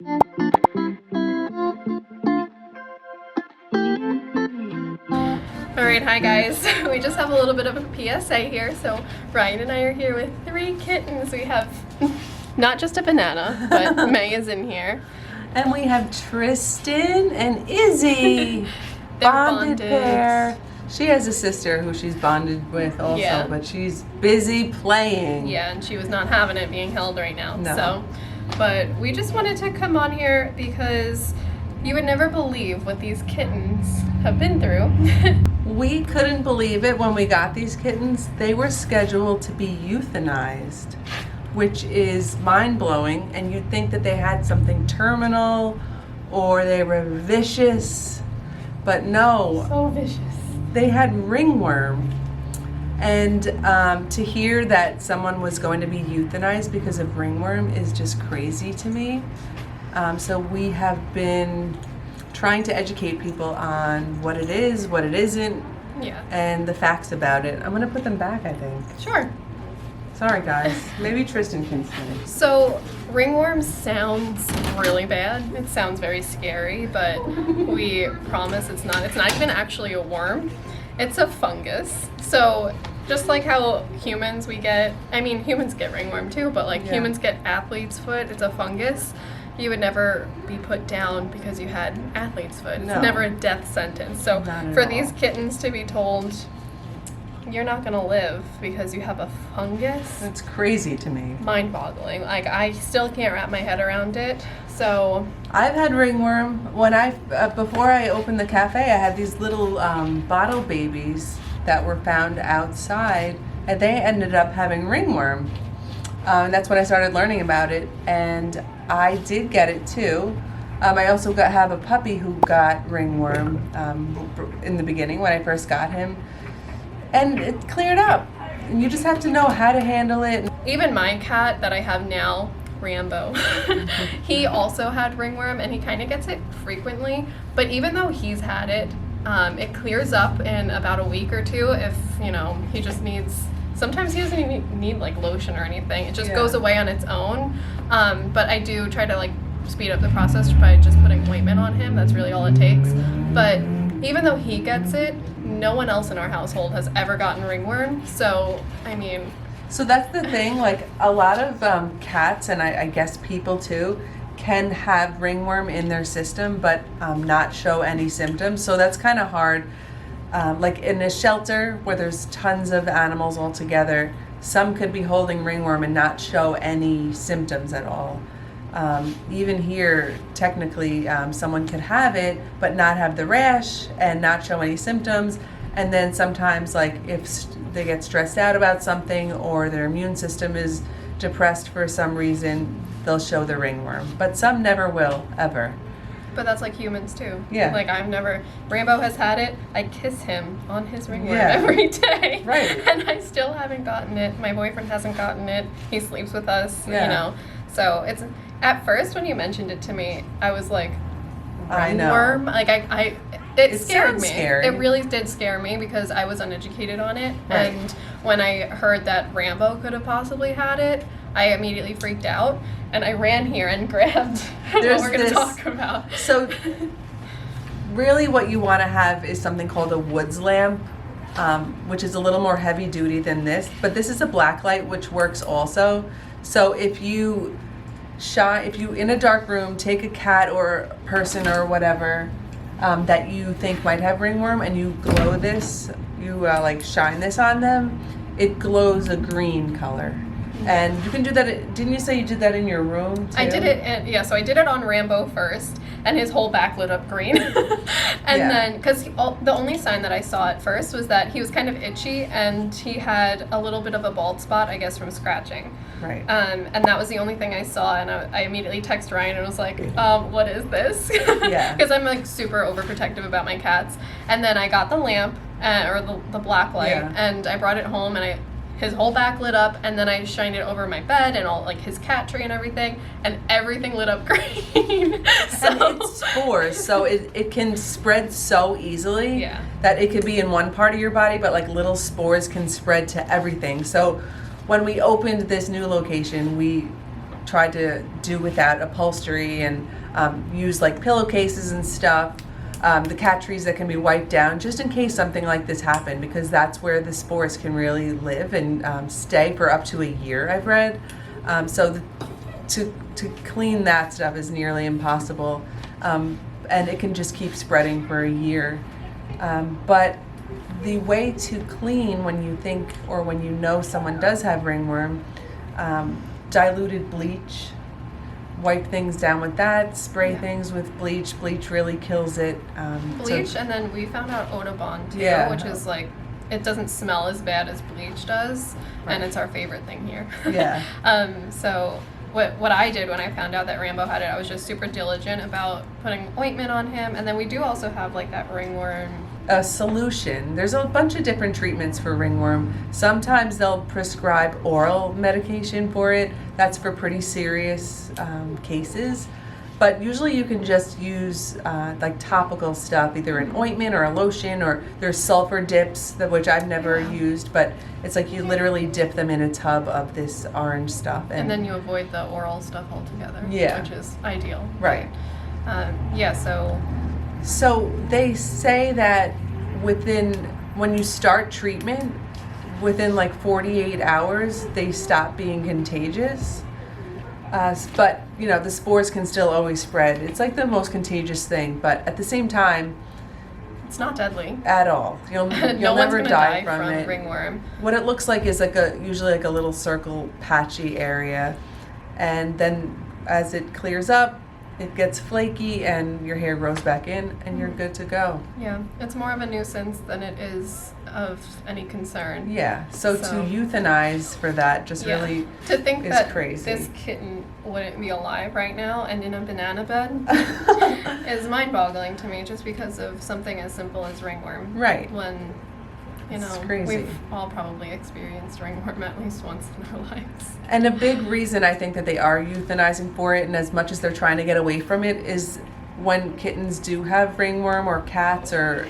Alright, hi guys. We just have a little bit of a PSA here. So Ryan and I are here with 3 kittens. We have not just a banana, but May is in here. And we have Tristan and Izzy. bonded pair. She has a sister who she's bonded with also, but she's busy playing. Yeah, and she was not having it being held right now. No. So, but we just wanted to come on here because you would never believe what these kittens have been through. We couldn't believe it when we got these kittens. They were scheduled to be euthanized, which is mind-blowing, and you'd think that they had something terminal or they were vicious, but no. So vicious. They had ringworm. And to hear that someone was going to be euthanized because of ringworm is just crazy to me. So we have been trying to educate people on what it is, what it isn't, and the facts about it. I'm going to put them back, I think. Sure. Sorry, guys. Maybe Tristan can stay. So, ringworm sounds really bad. It sounds very scary, but we promise it's not. It's not even actually a worm. It's a fungus. So, just like how humans humans get ringworm too, but humans get athlete's foot, it's a fungus. You would never be put down because you had athlete's foot. It's never a death sentence. So for these kittens to be told, you're not going to live because you have a fungus. That's crazy to me. Mind-boggling. I still can't wrap my head around it. So I've had ringworm. When before I opened the cafe, I had these little bottle babies that were found outside, and they ended up having ringworm. And that's when I started learning about it, and I did get it too. I also have a puppy who got ringworm in the beginning when I first got him, and it cleared up. And you just have to know how to handle it. Even my cat that I have now, Rambo, he also had ringworm, and he kind of gets it frequently, but even though he's had it, it clears up in about a week or two if, he just needs... Sometimes he doesn't even need lotion or anything. It just goes away on its own. But I do try to speed up the process by just putting ointment on him. That's really all it takes. But even though he gets it, no one else in our household has ever gotten ringworm. So, So that's the thing. A lot of cats, and I guess people too, can have ringworm in their system but not show any symptoms. So that's kind of hard. In a shelter where there's tons of animals all together, some could be holding ringworm and not show any symptoms at all. Even here, technically, someone could have it but not have the rash and not show any symptoms. And then sometimes, if they get stressed out about something or their immune system is depressed for some reason, they'll show the ringworm. But some never will, ever. But that's like humans too. Yeah. Rambo has had it. I kiss him on his ringworm every day. Right. And I still haven't gotten it. My boyfriend hasn't gotten it. He sleeps with us, So it's, at first when you mentioned it to me, I was like, ringworm? It scared me. Scary. It really did scare me because I was uneducated on it. Right. And when I heard that Rambo could have possibly had it, I immediately freaked out, and I ran here and grabbed what we're going to talk about. So really what you want to have is something called a woods lamp, which is a little more heavy duty than this, but this is a black light which works also. So if you in a dark room take a cat or a person or whatever that you think might have ringworm and you glow this, you shine this on them, it glows a green color. And you can do that. Didn't you say you did that in your room too? I did it. So I did it on Rambo first, and his whole back lit up green. Then, because the only sign that I saw at first was that he was kind of itchy, and he had a little bit of a bald spot, I guess, from scratching. Right. And that was the only thing I saw, and I immediately texted Ryan and was like, "What is this?" Yeah. Because I'm super overprotective about my cats. And then I got the lamp or the black light, and I brought it home, and his whole back lit up, and then I shined it over my bed and all his cat tree and everything lit up green. And it's spores, so it can spread so easily that it could be in one part of your body, but little spores can spread to everything. So when we opened this new location, we tried to do without upholstery and use like pillowcases and stuff. The cat trees that can be wiped down just in case something like this happened, because that's where the spores can really live and stay for up to a year, I've read. To clean that stuff is nearly impossible, and it can just keep spreading for a year. But the way to clean when you think or when you know someone does have ringworm, diluted bleach, wipe things down with that, spray things with bleach. Bleach really kills it. Bleach, and then we found out Audubon too, which is like, it doesn't smell as bad as bleach does, and it's our favorite thing here. Yeah. So what I did when I found out that Rambo had it, I was just super diligent about putting ointment on him, and then we do also have like that ringworm solution. There's a bunch of different treatments for ringworm. Sometimes they'll prescribe oral medication for it. That's for pretty serious cases. But usually you can just use like topical stuff, either an ointment or a lotion, or there's sulfur dips, which I've never used, but it's like you literally dip them in a tub of this orange stuff. And then you avoid the oral stuff altogether, which is ideal. Right. So they say that when you start treatment, within like 48 hours, they stop being contagious. But, the spores can still always spread. It's like the most contagious thing, but at the same time, it's not deadly at all. You'll no never one's die from it. Ringworm. What it looks like is usually like a little circle patchy area, and then as it clears up, it gets flaky and your hair grows back in and you're good to go. Yeah, it's more of a nuisance than it is of any concern. Yeah, so to euthanize for that just really to think is that crazy. This kitten wouldn't be alive right now and in a banana bed is mind-boggling to me, just because of something as simple as ringworm. Right. When it's crazy. We've all probably experienced ringworm at least once in our lives. And a big reason I think that they are euthanizing for it, and as much as they're trying to get away from it, is when kittens do have ringworm, or cats, or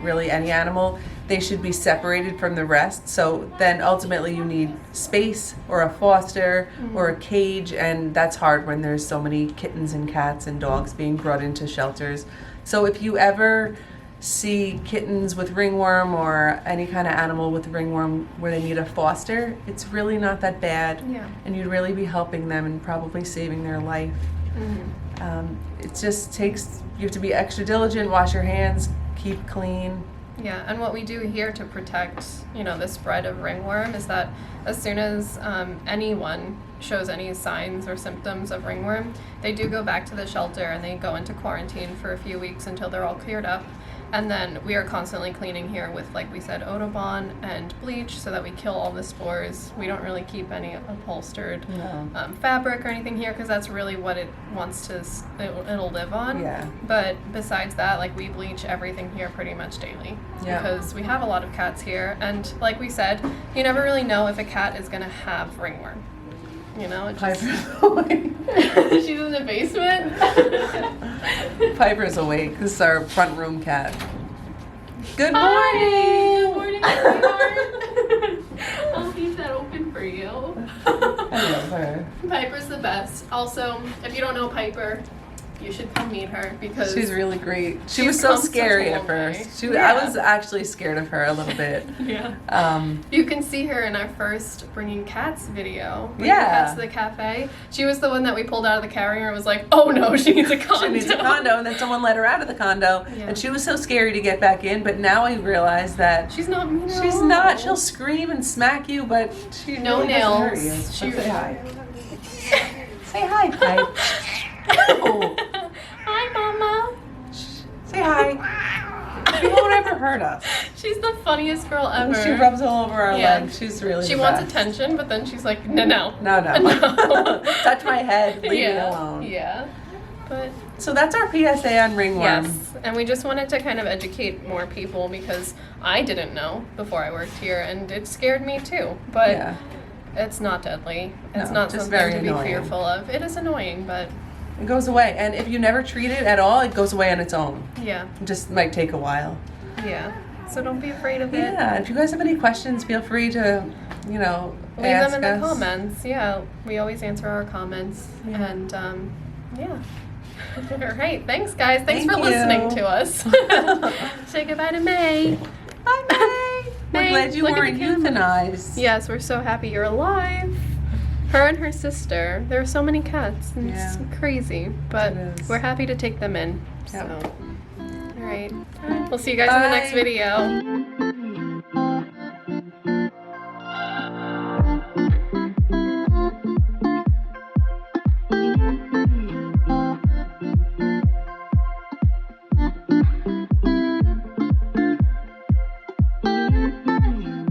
really any animal, they should be separated from the rest. So then ultimately you need space or a foster or a cage, and that's hard when there's so many kittens and cats and dogs being brought into shelters. So if you ever see kittens with ringworm or any kind of animal with ringworm where they need a foster, it's really not that bad. Yeah. And you'd really be helping them and probably saving their life. It just takes, you have to be extra diligent, wash your hands, keep clean. Yeah, and what we do here to protect, the spread of ringworm is that as soon as anyone shows any signs or symptoms of ringworm, they do go back to the shelter and they go into quarantine for a few weeks until they're all cleared up. And then we are constantly cleaning here with, like we said, Audubon and bleach so that we kill all the spores. We don't really keep any upholstered fabric or anything here, because that's really what it wants to, it'll live on. Yeah. But besides that, like, we bleach everything here pretty much daily because we have a lot of cats here. And like we said, you never really know if a cat is going to have ringworm. Piper's awake. She's in the basement. Piper's awake. This is our front room cat. Good morning. Hi. Good morning, sweetheart. I'll leave that open for you. I love her. Piper's the best. Also, if you don't know Piper, you should come meet her because she's really great. She was so scary at first. I was actually scared of her a little bit. Yeah. You can see her in our first Bringing Cats video. Bringing Cats to the cafe. She was the one that we pulled out of the carrier and was like, oh no, she needs a condo. She needs a condo, and then someone let her out of the condo, and she was so scary to get back in, but now I realize that she's not mean at all. She's not. She'll scream and smack you, but she no really nails. doesn't hurt you. So say hi. Say hi, Pipe. Oh. Hi, Mama. Say hi. She won't ever hurt us. She's the funniest girl ever. She rubs all over our legs. She's really She the wants best. attention, but then she's like, no. Touch my head. Leave me alone. Yeah. But so that's our PSA on ringworm. Yes, and we just wanted to kind of educate more people because I didn't know before I worked here, and it scared me too. But it's not deadly. It's not just something very to be annoying. fearful of. It is annoying, but it goes away. And if you never treat it at all, it goes away on its own. Yeah. It just might take a while. Yeah. So don't be afraid of it. Yeah, if you guys have any questions, feel free to, Leave ask them in the us. comments. Yeah, we always answer our comments. Yeah. And yeah. All right. Thanks, guys. Thanks Thank for you. listening to us. Say goodbye to May. Bye, May. We're May, glad you look at weren't the camera. euthanized. Yes, we're so happy you're alive. Her and her sister. There are so many cats. And It's crazy, but It is. we're happy to take them in. Yep. So, all right. We'll see you guys in the next Bye. video.